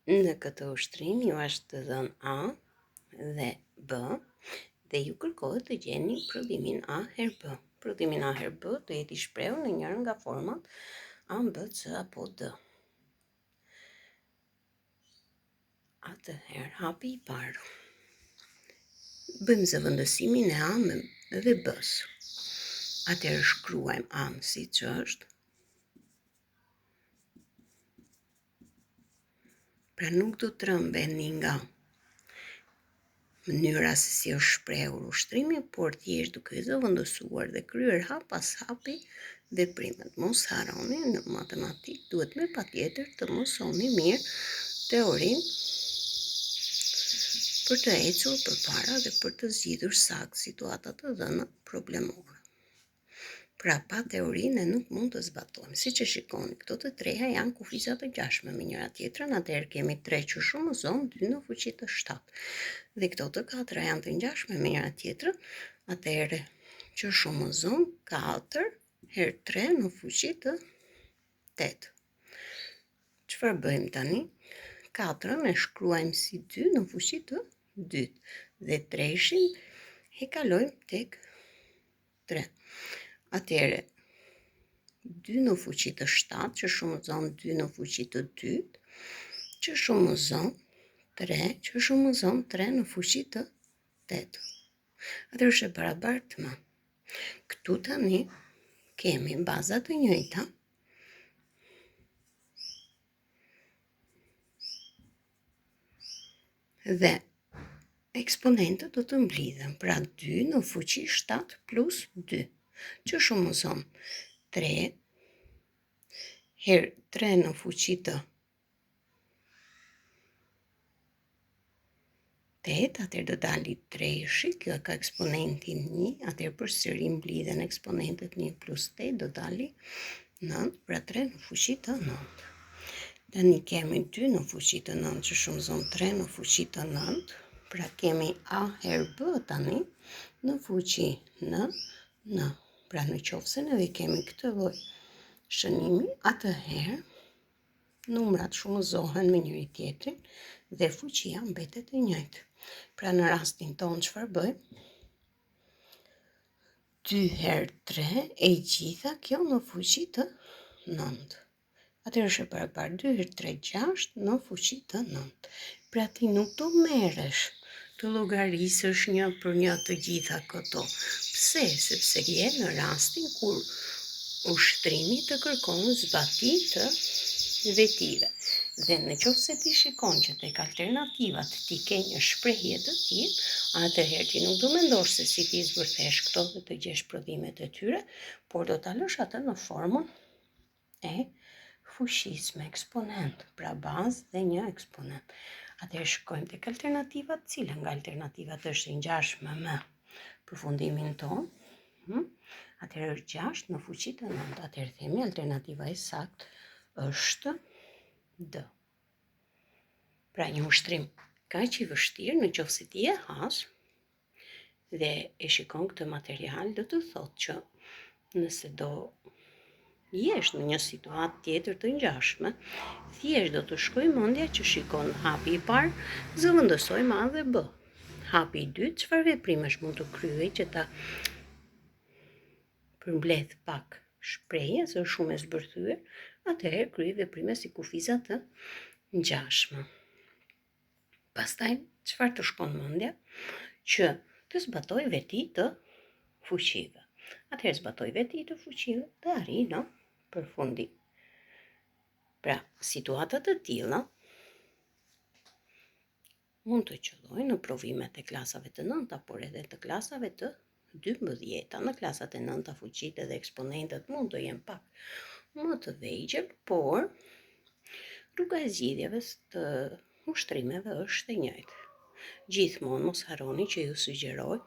Në këtë ushtrim ju është të dhënë A dhe B dhe ju kërkohet të gjeni prodhimin A herë B. Prodhimin A herë B do jetë i shprehur në njërën nga format A, B, C apo D. Atëherë, hapi i parë. Bëjmë zëvendësimin e A dhe B-s. Atëherë shkruajmë A-n siç është. Pra nuk do të rëmbeni nga mënyra se si është shprehur ushtrimi, por thjesht duke zëvendësuar dhe kryer hap pas hapi veprimet. Mos harroni, në matematikë duhet me patjetër të mësoni mirë teorinë për të ecur përpara dhe për të zgjidhur saktë situata të dhëna problemore. Pra pa teorinë nuk mund të zbatojmë. Siç e shikoni, këto të treja janë kufiza të ngjashme me njëra tjetrën, atëherë kemi 3 që shumëzon 2 në fuqi të 7. Dhe këto të katra janë të ngjashme me njëra tjetrën, atëherë që shumëzon 4 herë 3 në fuqi të 8. Çfarë bëjmë tani? 4-ën e shkruajmë si 2 në fuqi të 2 dhe 3-shin e kalojmë tek 3. Atëherë 2 në fuqi të 7 që shumëzon 2 në fuqi të 2 që shumëzon 3 që shumëzon 3 në fuqi të 8. Atëherë është e barabartë. Këtu tani kemi baza të njëjta. Dhe eksponentët do të mblidhen, pra 2 në fuqi 7 plus 2, që shumëzon 3 herë 3 në fuqi të 8, atëherë do dali 3-shi, kjo ka eksponentin 1, atëherë përsëri mblidhen eksponentët 1 plus 8, do dali 9, pra 3 në fuqi të 9. Tani kemi 2 në fuqi të 9 që shumëzon 3 në fuqi të 9, pra kemi A herë B tani në fuqi në. Pra në qoftë se ne kemi këtë lloj shënimi, atëherë numrat shumëzohen me njëri tjetrin dhe fuqia mbetet e njëjtë. Pra në rastin tonë çfarë bëjmë? 2 herë 3 e gjitha kjo në fuqi të 9. Atëherë është e barabartë 2 herë 3 6 në fuqi të 9. Pra ti nuk do merresh të llogarisësh një për një të gjitha këto. Pse? Sepse je në rastin kur ushtrimi të kërkon zbatim të vetive. Dhe në qoftë se ti shikon që tek alternativat ti ke një shprehje të tillë, atëherë ti nuk do mendosh se si ti zbërthesh këto dhe të gjesh prodhimet e tyre, por do ta lësh atë në formën e fuqisë me eksponent, pra bazë dhe një eksponent. Atëherë shkojmë tek alternativat, cila nga alternativat është e ngjashme me përfundimin tonë. Atëherë është 6 në fuqi të 9. Atëherë themi alternativa e saktë është D. Pra një ushtrim kaq i vështirë, në qoftë se ti e has dhe e shikon këtë material, do të thotë që nëse do jesh në një situatë tjetër të ngjashme, thjesht do të shkoj mendja që shikon hapi i parë, zëvendësojmë A dhe B. Hapi i dytë, çfarë veprimesh mund të kryej që ta përmbledh pak shprehje, se është shumë e zbërthyer, atëherë kryej veprime si kufiza të ngjashme. Pastaj, çfarë të shkon mendja? Që të zbatoj veti të fuqive. Atëherë zbatoj veti të fuqive dhe arri në përfundim. Pra, situata të tilla mund të qëllojnë në provimet e klasave të 9, por edhe të klasave të 12. Në klasat e 9 fuqitë dhe eksponentët mund të jenë pak më të vegjël, por rruga e zgjidhjeve të ushtrimeve është e njëjtë. Gjithmonë mos harroni që ju sugjeroj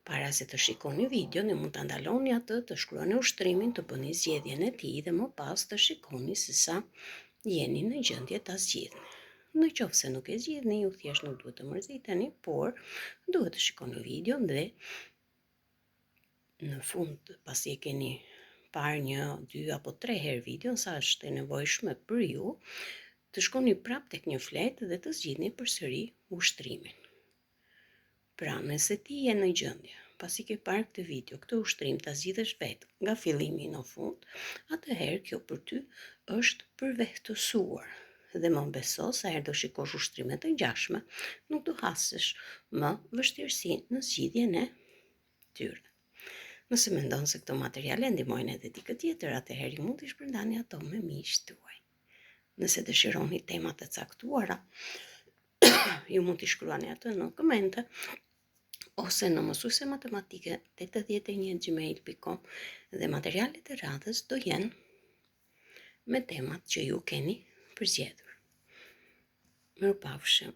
para se të shikoni videon, e mund ta ndaloni atë, të shkruani ushtrimin, të bëni zgjedhjen e tij dhe më pas të shikoni se sa jeni në gjendje ta zgjidhni. Në qoftë se nuk e zgjidhni, ju thjesht nuk duhet të mërziteni, por duhet të shikoni videon dhe në fund, pasi e keni parë 1, 2 apo 3 herë videon, sa është e nevojshme për ju, të shkoni prap tek një fletë dhe të zgjidhni përsëri ushtrimin. Pra, nëse ti je në gjendje, pasi ke parë këtë video, këtë ushtrim ta zgjidhësh vetë nga fillimi në fund, atëherë kjo për ty është përvehtësuar. Dhe më beso sa herë do shikosh ushtrime të ngjashme, nuk do hasësh më vështirësi në zgjidhjen e tyre. Nëse mendon se këto materiale ndihmojnë edhe dikë tjetër, atëherë mund t'i shpërndani ato me miqtë tuaj. Nëse dëshironi tema të caktuara, ju mund t'i shkruani ato në komente ose në mësuesematematike@gmail.com dhe materialet e radhës do jenë me temat që ju keni përzgjedhur. Mirupafshim.